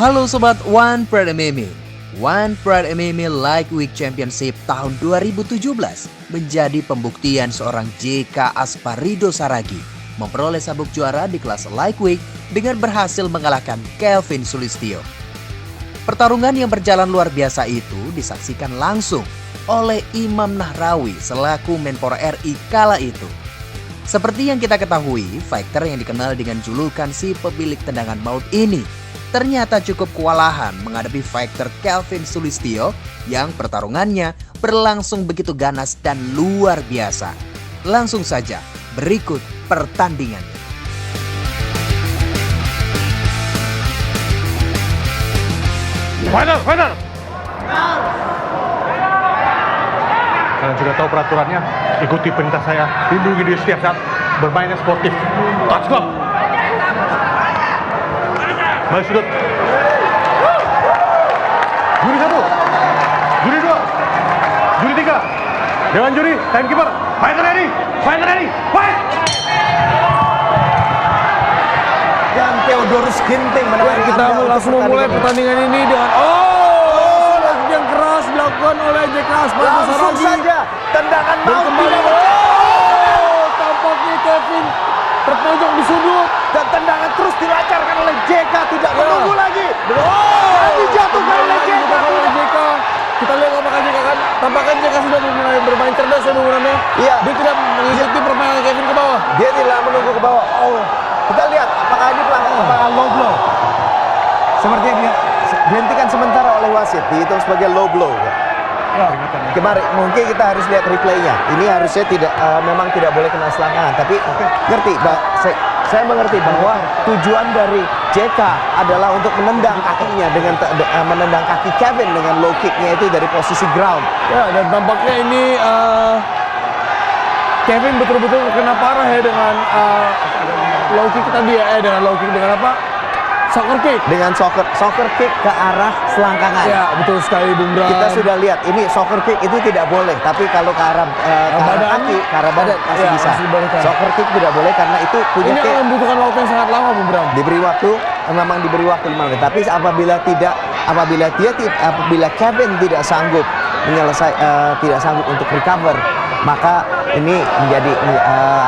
Halo Sobat One Pride MMA. One Pride MMA Lightweight Championship tahun 2017 menjadi pembuktian seorang JK Asparido Saragi memperoleh sabuk juara di kelas Lightweight dengan berhasil mengalahkan Kelvin Sulistyo. Pertarungan yang berjalan luar biasa itu disaksikan langsung oleh Imam Nahrawi selaku Menpora RI kala itu. Seperti yang kita ketahui, fighter yang dikenal dengan julukan si pemilik tendangan maut ini ternyata cukup kewalahan menghadapi fighter Kelvin Sulistyo yang pertarungannya berlangsung begitu ganas dan luar biasa. Langsung saja, berikut pertandingannya. Fighter! Kalian sudah tahu peraturannya, ikuti perintah saya, lindungi diri setiap saat, bermainnya sportif. Touch club! Balik sudut. Juri 1, juri 2, juri 3. Dewan juri, timekeeper. Fighter ready, fight! Dan Theodorus Ginting menangani Kita langsung memulai pertandingan ini dengan lagi yang keras dilakukan oleh JK Asparido Saragi. langsung saja tendangan maut Kembali. Tampaknya Kevin terpojok di sudut. dan tendangan terus dilancarkan oleh JK, tidak menunggu lagi. Dan dijatuhkan oleh JK. Kita lihat apakah JK kan, tampaknya JK sudah mulai bermain cerdas ya Bung. Iya. Dia tidak mengikuti permainan Kevin ke bawah. Dia tidak menunggu ke bawah. Kita lihat apakah ini pelanggaran, apakah low blow. Sepertinya dia dihentikan sementara oleh wasit, dihitung sebagai low blow. Kemarin mungkin kita harus lihat replaynya. Ini harusnya memang tidak boleh kena selangkangan. Tapi ngerti, saya mengerti bahwa tujuan dari JK adalah untuk menendang kakinya dengan menendang kaki Kevin dengan low kicknya itu dari posisi ground. Ya, dan tampaknya ini Kevin betul-betul kena parah ya dengan low kick tadi ya, dengan low kick dengan apa? Soccer kick. Dengan soccer kick ke arah selangkangan. Ya, betul sekali Bung Bram. Kita sudah lihat ini soccer kick itu tidak boleh, tapi kalau ke arah kaki, ke arah badan masih ya, bisa. masih dibolehkan. Soccer kick tidak boleh karena itu punya Ini akan membutuhkan waktu yang sangat lama Bung Bram. diberi waktu, memang diberi waktu 5 menit. Tapi apabila Kevin tidak sanggup tidak sanggup untuk recover, maka ini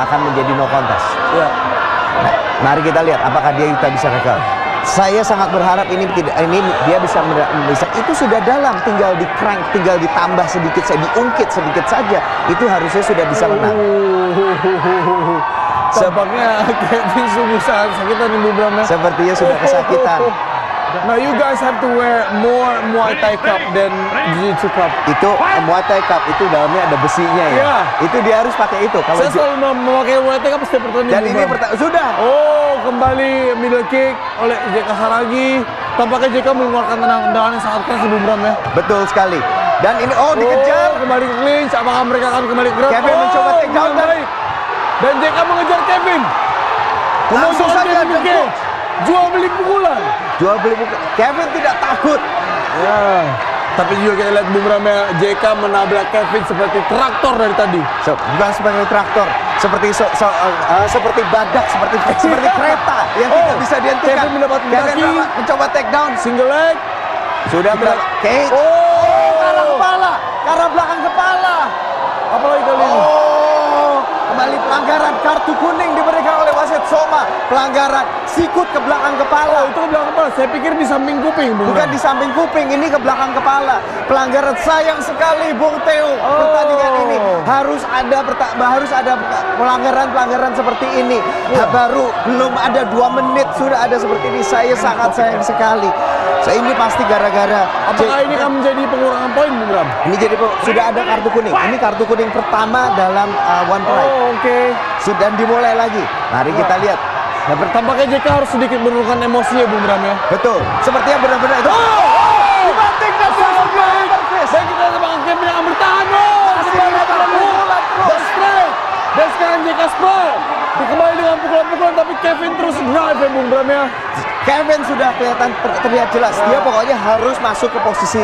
akan menjadi no contest. Ya. Nah, mari kita lihat apakah dia bisa recover. Saya sangat berharap ini dia bisa itu sudah dalam, tinggal di crank, tinggal ditambah sedikit saja, diungkit sedikit saja, itu harusnya sudah bisa menang. Tampaknya Kevin sungguh sangat sakitan nih Bung Bram. Sepertinya sudah kesakitan. Now you guys have to wear more Muay Thai cup than Jiu-Jitsu cup. Itu Muay Thai cup itu dalamnya ada besinya ya. Iya. Itu dia harus pakai itu. Kalau Saya selalu memakai Muay Thai cup setiap pertandingan. dan ini sudah. Kembali middle kick oleh JK Saragi. Tampaknya JK mengeluarkan tendangan yang sangat keras Bung Bram ya. Betul sekali. Dan ini dikejar. Kembali ke clinch. Apakah mereka akan kembali ke ground? Kevin mencoba take down dan JK mengejar Kevin. Langsung saja Jual beli pukulan. Kevin tidak takut. Ya. Tapi juga kita lihat Bung Bram ya, JK menabrak Kevin seperti traktor dari tadi. Bukan seperti traktor, seperti badak, seperti kereta yang tidak bisa dihentikan. Kevin mendapat kaki. Mencoba take down. Single leg. Sudah cage. Karena belakang kepala. Apalagi kali ini? Kembali pelanggaran, kartu kuning diberikan oleh wasit Soma. Pelanggaran sikut ke belakang kepala. Itu ke belakang kepala. Saya pikir di samping kuping, Bung. Bukan di samping kuping, ini ke belakang kepala. Pelanggaran, sayang sekali Bung Theo. Pertandingan ini harus ada pelanggaran seperti ini. Baru belum ada 2 menit sudah ada seperti ini. Saya sangat sayang sekali. Ini pasti gara-gara. Apakah ini akan menjadi pengurangan poin, Bung Bram? Ini jadi sudah ada kartu kuning. Ini kartu kuning pertama dalam One Pride. Oke. Sudah dimulai lagi. Mari kita lihat. Tampaknya JK harus sedikit menurunkan emosinya, Bung Bram ya. Betul. Sepertinya benar-benar itu. Dibanting dan Dan kita lihat Kevin yang bertahan. Dan sekarang JK Spray. Kembali dengan pukulan-pukulan, tapi Kevin terus drive ya Bung Bram ya. Kevin sudah kelihatan terlihat jelas. Dia pokoknya harus masuk ke posisi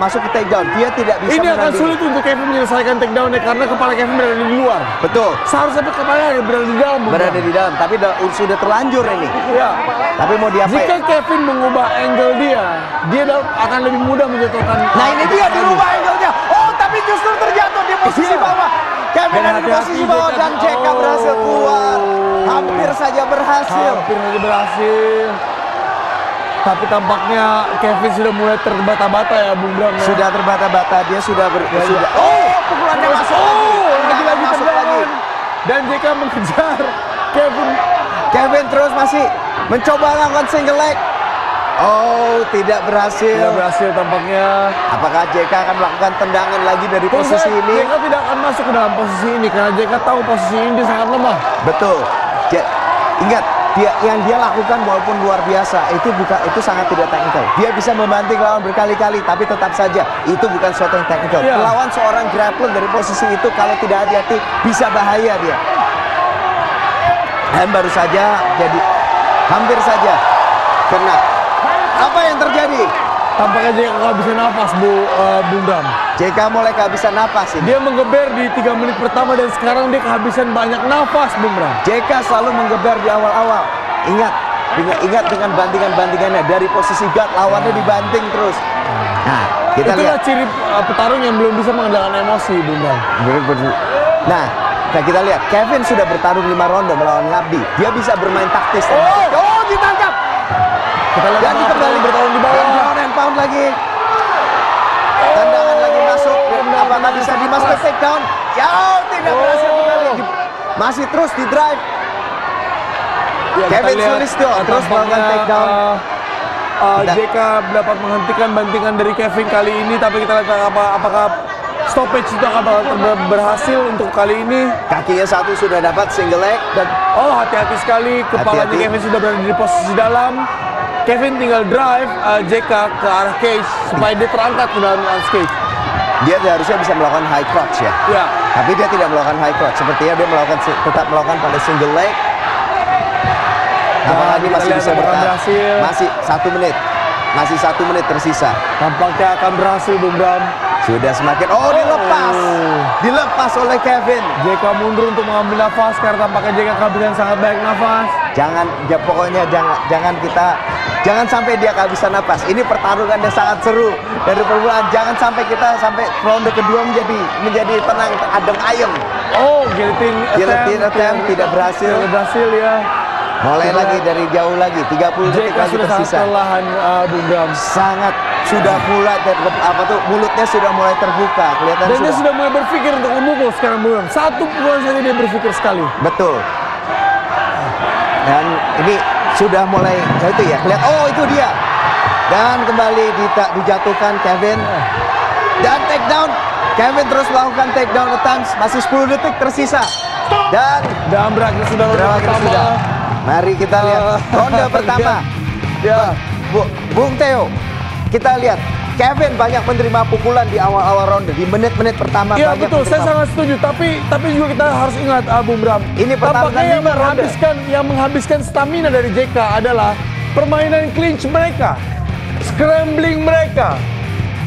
masuk ke takedown. Dia tidak bisa Ini akan menandingi. sulit untuk Kevin menyelesaikan takedown-nya karena kepala Kevin berada di luar. Betul. Seharusnya kepalanya berada di dalam. Bung Berada Bram. di dalam, tapi sudah terlanjur ini. Ya. Tapi mau diapain? Jika Kevin mengubah angle dia akan lebih mudah menjatuhkan. Nah ini dia dirubah angle-nya. Oh tapi justru terjatuh di posisi Iya. bawah. Kevin Dan ada di hati-hati posisi bawah dan JK berhasil keluar. Hampir saja berhasil. Hampir saja berhasil. Tapi tampaknya Kevin sudah mulai terbata-bata ya Bung Bram. Ya. Sudah terbata-bata, dia sudah sudah. Oh, pukulannya masuk lagi masuk lagi. tendangan. Dan JK mengejar Kevin. Kevin terus masih mencoba melakukan single leg. Oh, tidak berhasil. Tidak berhasil tampaknya. Apakah JK akan melakukan tendangan lagi dari posisi Posisi ini? JK tidak akan masuk ke dalam posisi ini karena JK tahu posisi ini dia sangat lemah. Betul. Ingat, yang dia lakukan walaupun luar biasa itu sangat tidak teknikal. Dia bisa membanting lawan berkali-kali, tapi tetap saja itu bukan sesuatu yang teknikal. Iya. Melawan seorang grappler dari posisi itu kalau tidak hati-hati bisa bahaya dia. Dan baru saja jadi hampir saja kena. Apa yang terjadi? Tampaknya JK kehabisan nafas Bung Bram. JK mulai kehabisan napas ini. Dia menggeber di 3 menit pertama dan sekarang dia kehabisan banyak nafas Bung Bram. JK selalu menggeber di awal-awal. Ingat dengan bantingan-bantingannya dari posisi guard lawannya dibanting terus. Nah, kita Itulah lihat. ciri petarung yang belum bisa mengendalikan emosi Bung Bram. Nah, kita lihat Kevin sudah bertarung 5 ronde melawan Ngabdi. Dia bisa bermain taktis. Oh, ditangkap. Kita lihat Dan apa kembali bertarung di bawah. ground and pound lagi. Tendangan lagi masuk. Apakah bisa dimasuk take down? Ya, tidak berhasil kembali. Masih terus di drive. Ya, kita Kevin lihat, Sulistyo terus melakukan tampaknya, take down. JK dapat menghentikan bantingan dari Kevin kali ini, tapi kita lihat apakah stoppage itu akan berhasil untuk kali ini. Kakinya satu sudah dapat single leg. Dan hati-hati sekali, kepalanya Hati-hati. Kevin sudah berada di posisi dalam. Kevin tinggal drive JK ke arah cage supaya dia terangkat ke dalam cage. Dia harusnya bisa melakukan high crotch ya. Ya. Tapi dia tidak melakukan high crotch. Sepertinya dia tetap melakukan pada single leg. Apakah ini kita masih lihat bisa apakah bertahan? berhasil. Masih 1 menit. Masih 1 menit tersisa. Tampaknya akan berhasil Bung Bram. Sudah semakin. Oh, dilepas. Dilepas oleh Kevin. JK mundur untuk mengambil nafas karena tampaknya JK kehabisan sangat banyak nafas. Pokoknya jangan sampai dia kehabisan napas. Ini pertarungan yang sangat seru dari permulaan. Jangan sampai kita sampai ronde kedua menjadi tenang, adem ayem. Oh, guillotine attempt tidak berhasil. Tidak berhasil ya. Mulai lagi dari jauh lagi, 30 detik JK lagi sudah sangat tersisa. kelelahan Bung Bram. Sangat sudah mulai mulutnya sudah mulai terbuka, kelihatan Dan dia sudah. sudah mulai berpikir untuk memukul sekarang Bung Bram. Satu pukulan saja dia berpikir sekali. Betul. Dan ini sudah mulai itu ya, lihat. Oh, itu dia. Dan kembali dijatuhkan Kevin. Dan take down. Kevin terus melakukan take down attempts. Masih 10 detik tersisa. Dan berakhir sudah ronde berakhir pertama. sudah. Mari kita lihat ronde pertama. Ya. Bung Theo, kita lihat Kevin banyak menerima pukulan di awal-awal ronde, di menit-menit pertama Iya banyak betul, saya menerima. sangat setuju. Tapi juga kita harus ingat, Bung Bram. Ini pertarungan tampaknya 5 ronde. yang menghabiskan stamina dari JK adalah permainan clinch mereka, scrambling mereka.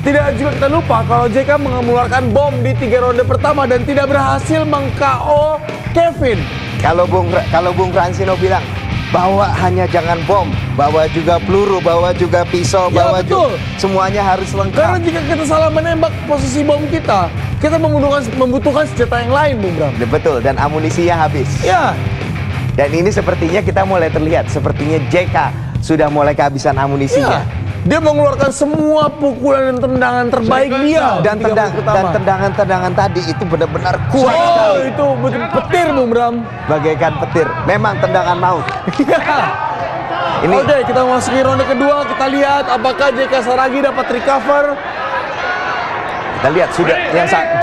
Tidak juga kita lupa kalau JK mengeluarkan bom di 3 ronde pertama dan tidak berhasil meng-KO Kevin. Kalau Bung Fransino bilang bawa hanya jangan bom, bawa juga peluru, bawa juga pisau, Ya, bawa juga betul. semuanya harus Karena lengkap. jika kita salah menembak posisi bom kita membutuhkan senjata yang lain, Bung Bram. Betul, dan amunisinya habis. Ya, Dan ini sepertinya kita mulai terlihat, sepertinya JK sudah mulai kehabisan amunisinya. ya. Dia mengeluarkan semua pukulan dan tendangan terbaik dia. Dan di 3 menit pertama. tendangan-tendangan tadi itu benar-benar kuat sekali. itu betul petir, Bung Bram. Bagaikan petir. Memang tendangan maut. Ini Oke, kita memasuki ronde kedua. Kita lihat apakah JK Saragi dapat recover. kita lihat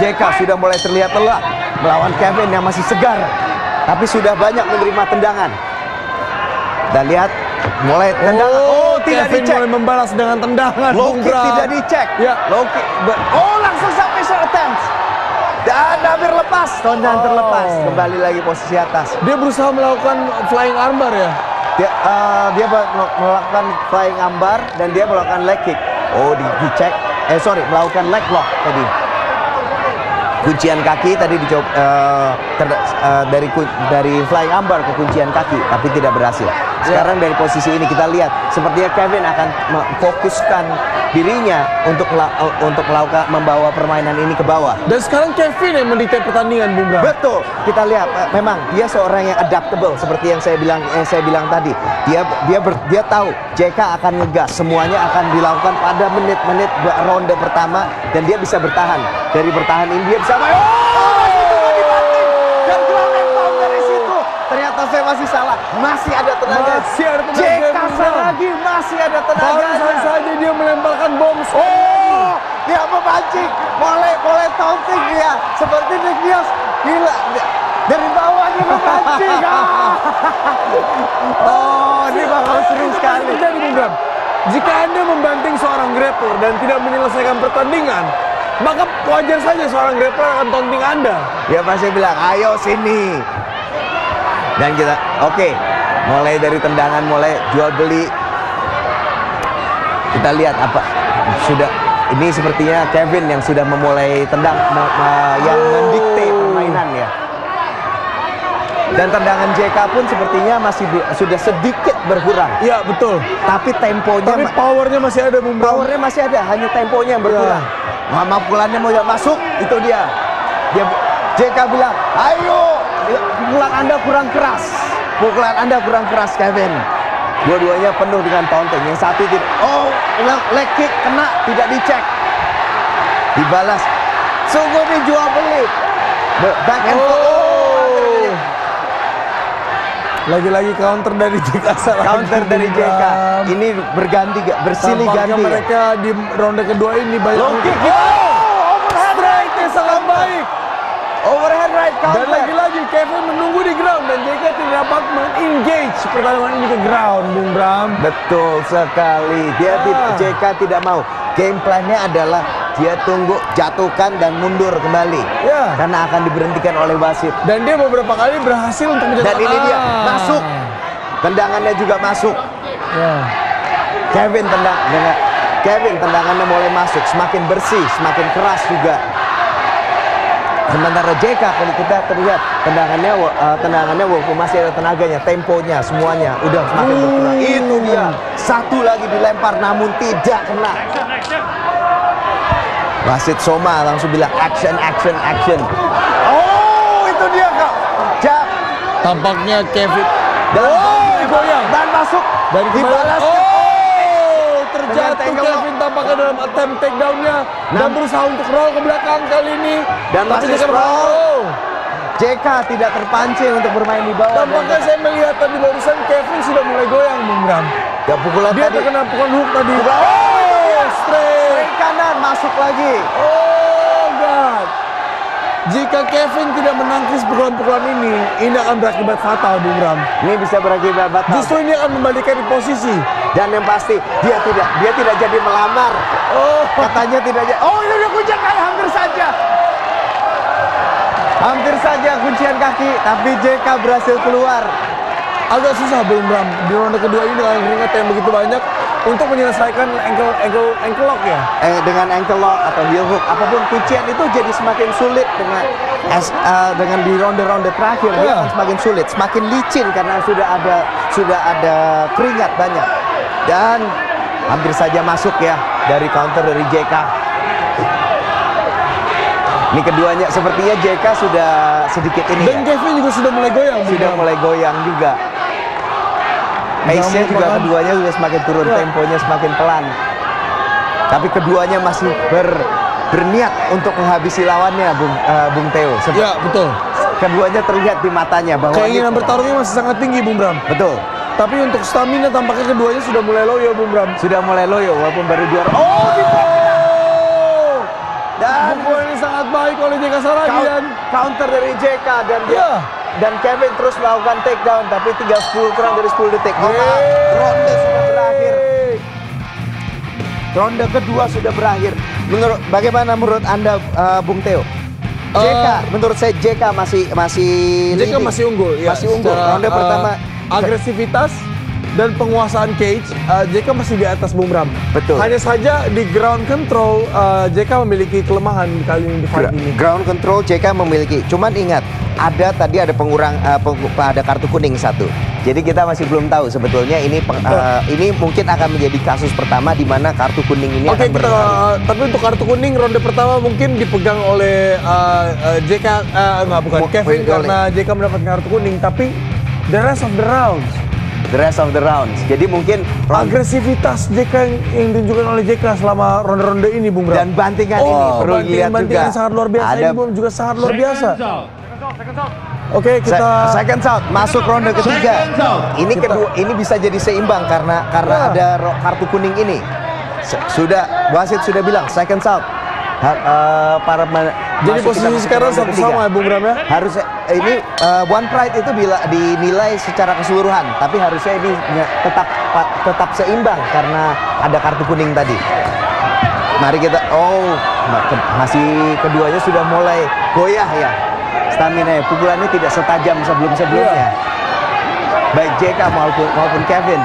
JK sudah mulai terlihat lelah melawan Kevin yang masih segar, tapi sudah banyak menerima tendangan. Kita lihat mulai tendangan. Tidak Kevin dicek. mulai membalas dengan tendangan, Low Bung kick Bram. tidak dicek. Ya. Low kick. Langsung submission attempts. Dan hampir lepas. Tendangan terlepas. Kembali lagi posisi atas. Dia berusaha melakukan flying armbar ya. Dia melakukan flying armbar dan dia melakukan leg kick. Oh, dicek. Melakukan leg lock tadi. Kuncian kaki tadi dicoba dari flying armbar ke kuncian kaki, tapi tidak berhasil. Sekarang dari posisi ini kita lihat sepertinya Kevin akan memfokuskan dirinya untuk melakukan membawa permainan ini ke bawah. Dan sekarang Kevin yang mendikte pertandingan, Bung Bram. Betul, kita lihat memang dia seorang yang adaptable seperti yang saya bilang tadi. Dia tahu JK akan ngegas, semuanya akan dilakukan pada menit-menit ronde pertama dan dia bisa bertahan. Dari bertahan ini dia bisa dan ground and pound dari situ. Ternyata saya masih salah, masih ada tenaga. JK Saragi masih ada tenaga. Barusan saja dia melemparkan bom. Dia memancing, boleh taunting dia seperti Nick Diaz. Gila, dari bawah dia memancing. Ini bakal seru sekali. Jadi Bung Bram, jika Anda membanting seorang grappler dan tidak menyelesaikan pertandingan, maka wajar saja seorang grappler akan taunting Anda. Dia pasti bilang, ayo sini. Dan kita, oke, mulai dari tendangan, mulai jual beli. Kita lihat apa sudah. Ini sepertinya Kevin yang sudah memulai tendang, yang mendikte permainan ya. Dan tendangan JK pun sepertinya sudah sedikit berkurang. Iya, betul. Tapi temponya, Tapi powernya masih ada, Bung Bram. powernya masih ada, hanya temponya yang berkurang. Pukulannya mau masuk, itu dia. JK bilang, ayo, pukulan Anda kurang keras. Pukulan Anda kurang keras, Kevin. Dua-duanya penuh dengan taunting. Yang satu tidak. Leg kick kena, tidak dicek. Dibalas. Sungguh dijual beli. Back and forth. Lagi-lagi counter dari JK Saragi. Counter dari JK. Ini berganti, bersilih Tampaknya ganti. mereka di ronde kedua ini banyak. Low kick. Strike-nya sangat baik. Overhead right Dan counter. lagi-lagi Kevin menunggu di ground dan JK tidak dapat meng-engage pertarungan ini ke ground, Bung Bram. Betul sekali. JK tidak mau. Game plan-nya adalah dia tunggu, jatuhkan dan mundur kembali. Ya. Karena akan diberhentikan oleh wasit. Dan dia beberapa kali berhasil untuk Dan menjatuhkan. ini dia masuk. Tendangannya juga masuk. Ya. Kevin tendangannya mulai masuk, semakin bersih, semakin keras juga. Sementara JK kalau kita terlihat tendangannya walaupun masih ada tenaganya, temponya semuanya udah semakin berkurang. Itu dia. Satu lagi dilempar namun tidak kena. Wasit Soma langsung bilang action. Oh, itu dia Kak. Tampaknya Kevin Goyang dan masuk dari dibalas. Terjatuh Dengan Kevin tampaknya dalam attempt takedown-nya dan berusaha untuk roll ke belakang kali ini. Dan Tapi masih JK roll. JK tidak terpancing untuk bermain di bawah. Tampaknya saya melihat tadi barusan Kevin sudah mulai goyang, Bung Bram. Ya, pukulan Dia tadi. terkena pukulan hook tadi. Straight. Straight kanan masuk lagi. Oh God. Jika Kevin tidak menangkis pukulan-pukulan ini akan berakibat fatal, Bung Bram. Ini bisa berakibat batal. Justru ini akan membalikan di posisi. Dan yang pasti dia tidak jadi melamar. Katanya tidak jadi. Oh, ini udah kuncian kaki hampir saja. Hampir saja kuncian kaki, tapi JK berhasil keluar. Agak susah, Bung Bram. Di ronde kedua ini dengan keringat yang begitu banyak untuk menyelesaikan ankle lock ya. Dengan ankle lock atau heel hook, apapun kuncian itu jadi semakin sulit dengan di ronde-ronde terakhir dia akan semakin sulit, semakin licin karena sudah ada keringat banyak. Dan hampir saja masuk ya dari counter dari JK. Ini keduanya sepertinya JK sudah sedikit ini. Dan Kevin juga sudah mulai goyang. Sudah mulai goyang juga. Pace-nya juga keduanya sudah semakin turun, temponya semakin pelan. Tapi keduanya masih berniat untuk menghabisi lawannya, Bung Theo. Ya, betul. Keduanya terlihat di matanya bahwa Keinginan bertarungnya masih sangat tinggi, Bung Bram. Betul. Tapi untuk stamina tampaknya keduanya sudah mulai loyo, Bung Bram. Sudah mulai loyo walaupun baru juara. Dan pukulan ini sangat baik oleh JK Saragi dan counter dari JK dan dan Kevin terus melakukan takedown tapi tinggal kurang dari 10 detik. Ronde sudah berakhir. Ronde kedua sudah berakhir. Bagaimana menurut Anda, Bung Theo? JK, menurut saya JK masih JK masih unggul. Masih unggul. Ronde pertama agresivitas dan penguasaan cage, JK masih di atas Bung Bram. Betul. Hanya saja di ground control, JK memiliki kelemahan kali ini di fight ini. Ground control JK memiliki. Cuman ingat, tadi ada ada kartu kuning 1. Jadi kita masih belum tahu sebetulnya ini ini mungkin akan menjadi kasus pertama di mana kartu kuning ini Oke, akan berlalu. tapi untuk kartu kuning ronde pertama mungkin dipegang oleh JK, Kevin, karena JK mendapatkan kartu kuning. Tapi the rest of the rounds. Jadi mungkin agresivitas JK yang ditunjukkan oleh JK selama ronde-ronde ini, Bung Bram. dan bantingan ini perlu dilihat juga. Sangat luar biasa. Ada Ini juga sangat luar biasa. Oke, kita second out masuk ronde ketiga. Ini kedua, ini bisa jadi seimbang karena ada kartu kuning ini. Wasit sudah bilang second out. jadi posisi sekarang satu sama ya, Bung Bram ya. Harus ini One Pride itu dinilai secara keseluruhan, tapi harusnya ini tetap seimbang karena ada kartu kuning tadi. Mari kita masih keduanya sudah mulai goyah ya. Stamina pukulannya tidak setajam sebelumnya. Baik JK maupun Kevin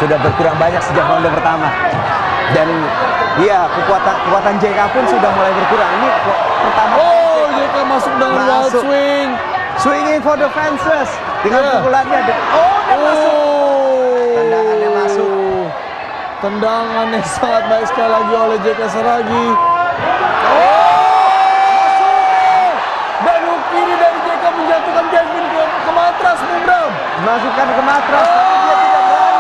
sudah berkurang banyak sejak ronde pertama. Dan kekuatan JK pun sudah mulai berkurang. Ini pertama JK masuk dengan wild swing. Swinging for the fences dengan pukulannya. Dia masuk. Tendangannya masuk. Tendangannya sangat baik sekali lagi oleh JK Saragi. Dan hook kiri dari JK menjatuhkan Kevin ke matras, Bung Bram. Masukkan ke matras, tapi dia tidak berani.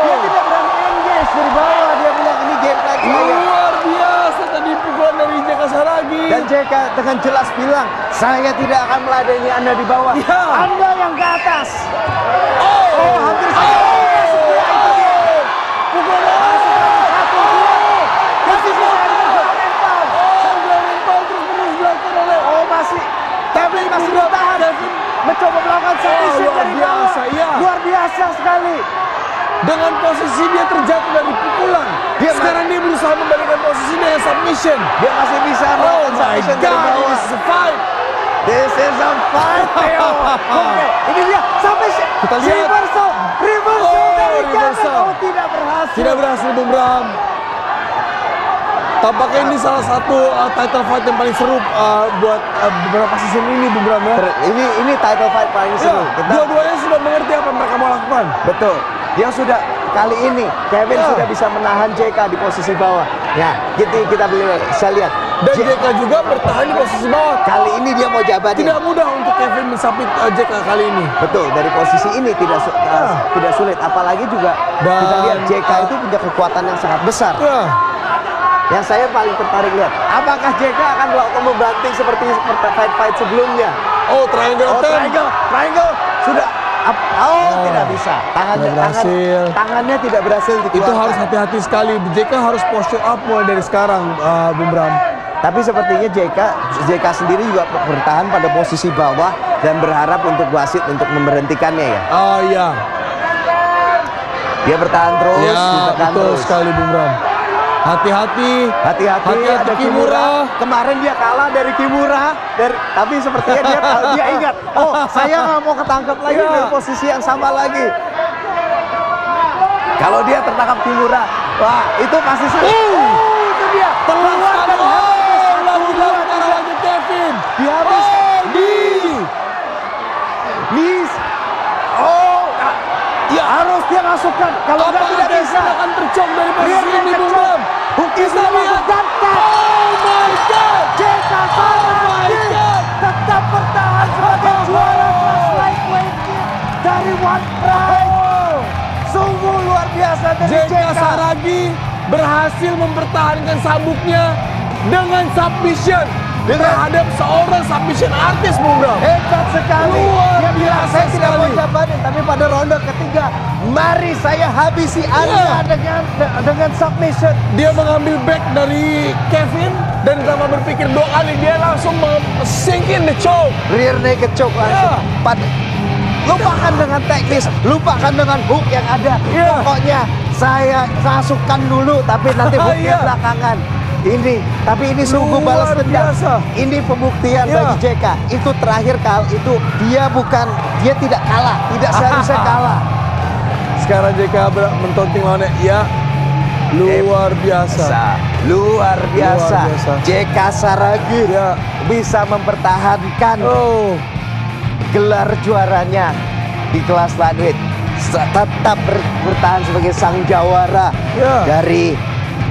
Dia tidak berani engage dari bawah. Dia bilang ini game lagi. Luar biasa tadi pukulan dari JK Saragi. Dan JK dengan jelas bilang, saya tidak akan meladeni Anda di bawah. Ya. Anda yang ke atas. Hampir masih bertahan, mencoba melakukan submission dari bawah. Luar biasa sekali. Dengan posisi dia terjatuh dari pukulan, sekarang dia berusaha membalikan posisi dengan submission. Dia masih bisa melakukan submission dari bawah. This is a fight. This is a fight. Ini dia submission. Kita lihat. Reversal dari Kevin. Tidak berhasil. Tidak berhasil, Bung Bram. Tampaknya ini salah satu title fight yang paling seru buat beberapa season ini, Bung Bram ya. Ini title fight paling seru. Dua-duanya sudah mengerti apa yang mereka mau lakukan. Betul. Dia sudah kali ini Kevin sudah bisa menahan JK di posisi bawah. Ya, kita bisa lihat. Dan JK juga bertahan di posisi bawah. Kali ini dia mau jabatin. Tidak mudah untuk Kevin mensapit JK kali ini. Betul, dari posisi ini tidak sulit. Apalagi juga kita lihat JK itu punya kekuatan yang sangat besar. Yang saya paling tertarik lihat, apakah JK akan melakukan membanting seperti fight sebelumnya? Triangle sudah. Tidak bisa. Tangannya tidak berhasil dikeluarkan. Itu harus hati-hati sekali. JK harus posture up mulai dari sekarang, Bung Bram. Tapi sepertinya JK sendiri juga bertahan pada posisi bawah dan berharap untuk wasit untuk memberhentikannya ya. Iya. Dia bertahan terus, ditekan betul terus. Sekali, Bung Bram. Hati-hati ada Kimura. Kemarin dia kalah dari Kimura, tapi sepertinya dia ingat, saya nggak mau ketangkap lagi dari posisi yang sama lagi. Kalau dia tertangkap Kimura, wah itu pasti itu dia. Keluarkan lagi Kevin. Dihabis. Harus dia masukkan. Kalau nggak tidak bisa. Akan tercok dari posisi ini, Bung Bram. Bisa dimasukkan. Oh my God. JK Saragi tetap bertahan sebagai juara kelas lightweight dari One Pride. Sungguh luar biasa dari JK Saragi berhasil mempertahankan sabuknya dengan submission. Terhadap seorang submission artis, Bung Bram. Hebat sekali. Dia bilang saya tidak mau jabatin, tapi pada ronde ketiga, mari saya habisi Anda dengan submission. Dia mengambil back dari Kevin dan tanpa berpikir 2 kali dia langsung sink in the choke. Rear naked choke langsung. Lupakan dengan teknis, lupakan dengan hook yang ada. Pokoknya saya masukkan dulu, tapi nanti hooknya belakangan. Tapi ini sungguh balas dendam. Ini pembuktian bagi JK. Itu terakhir kali itu dia tidak kalah, tidak seharusnya kalah. sekarang JK mentonting lawannya. Ya, luar biasa. Luar biasa. Luar biasa. JK Saragi Ya. bisa mempertahankan Oh, gelar juaranya di kelas lightweight. Tetap bertahan sebagai sang jawara Ya. dari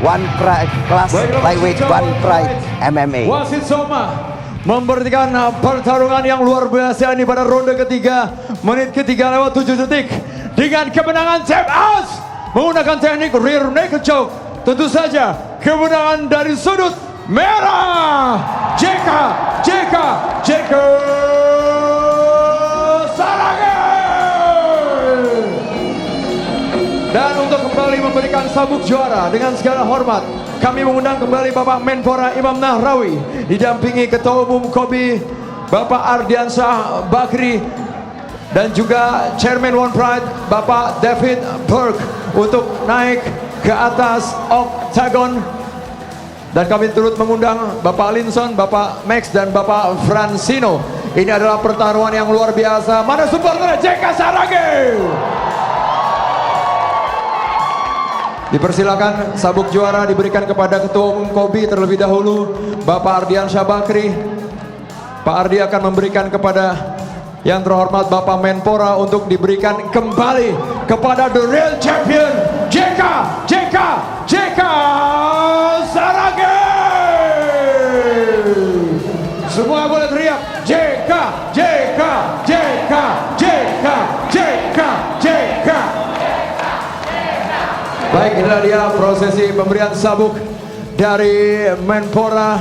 kelas Baiklah, lightweight wasit One Pride MMA. Wasit Soma memberhentikan pertarungan yang luar biasa ini pada ronde ketiga, menit ketiga lewat 7 detik dengan kemenangan tap out menggunakan teknik rear naked choke. Tentu saja kemenangan dari sudut merah JK Saragi. Dan untuk kembali memberikan sabuk juara dengan segala hormat, kami mengundang kembali Bapak Menpora Imam Nahrawi didampingi Ketua Umum KOBI Bapak Ardiansyah Bakri dan juga Chairman One Pride Bapak David Burke untuk naik ke atas oktagon. Dan kami turut mengundang Bapak Linson, Bapak Max dan Bapak Francino. Ini adalah pertaruhan yang luar biasa. Mana supporter JK Saragi? Dipersilakan sabuk juara diberikan kepada Ketua Umum KOBI terlebih dahulu, Bapak Ardiansyah Bakri. Pak Ardi akan memberikan kepada yang terhormat Bapak Menpora untuk diberikan kembali kepada The Real Champion JK Saragi. Semua boleh teriak JK. Baik, inilah dia prosesi pemberian sabuk dari Menpora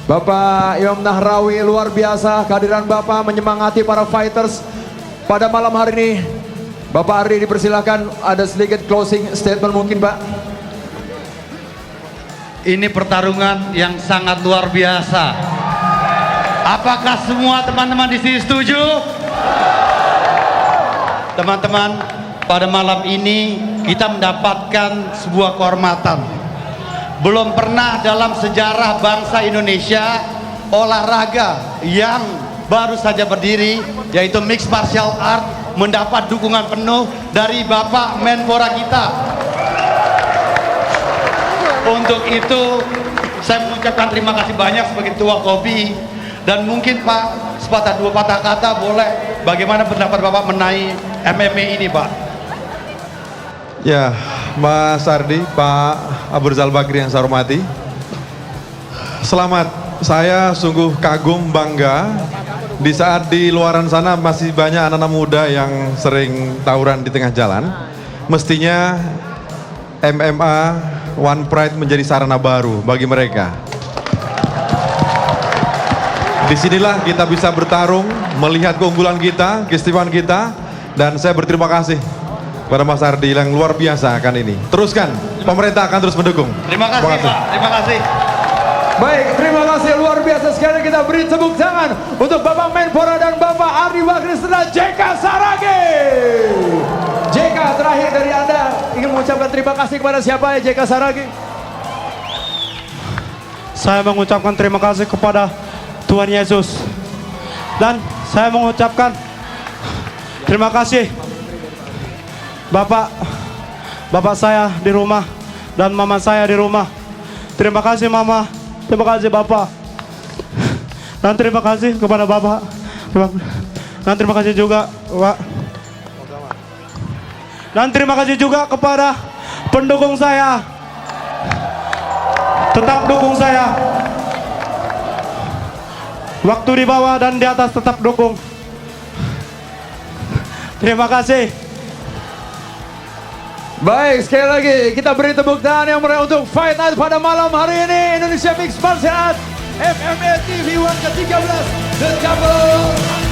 Bapak Imam Nahrawi. Luar biasa kehadiran Bapak menyemangati para fighters pada malam hari ini. Bapak Ardi dipersilakan ada sedikit closing statement mungkin Pak. Ini pertarungan yang sangat luar biasa. Apakah semua teman-teman di sini setuju? Teman-teman, pada malam ini kita mendapatkan sebuah kehormatan. Belum pernah dalam sejarah bangsa Indonesia olahraga yang baru saja berdiri yaitu mixed martial art mendapat dukungan penuh dari Bapak Menpora kita. Untuk itu saya mengucapkan terima kasih banyak sebagai Ketua KOBI. Dan mungkin Pak, sepatah dua patah kata boleh, bagaimana pendapat Bapak mengenai MMA ini Pak? Ya, Mas Ardi, Pak Abu Rizal Bakri yang saya hormati. Selamat, saya sungguh kagum, bangga di saat di luaran sana masih banyak anak-anak muda yang sering tawuran di tengah jalan. Mestinya MMA One Pride menjadi sarana baru bagi mereka. Disinilah kita bisa bertarung, melihat keunggulan kita, keistimewaan kita, dan saya berterima kasih pada Mas Ardi yang luar biasa akan ini. Teruskan, pemerintah akan terus mendukung. Terima kasih Pak, terima kasih. Baik, terima kasih luar biasa sekali. Kita beri tepuk tangan untuk Bapak Menpora dan Bapak Ardi Bakri serta JK Saragi. JK, terakhir dari Anda ingin mengucapkan terima kasih kepada siapa ya JK Saragi? Saya mengucapkan terima kasih kepada Tuhan Yesus. Dan saya mengucapkan terima kasih Bapak saya di rumah dan mama saya di rumah. Terima kasih Mama, terima kasih Bapak. Dan terima kasih kepada Bapak. Dan terima kasih juga Pak. Dan terima kasih juga kepada pendukung saya. Tetap dukung saya. Waktu di bawah dan di atas tetap dukung. Terima kasih. Baik, sekali lagi kita beri tepuk tangan yang meriah untuk Fight Night pada malam hari ini. Indonesia Mixed Martial Arts MMA TV One ke-13 The Double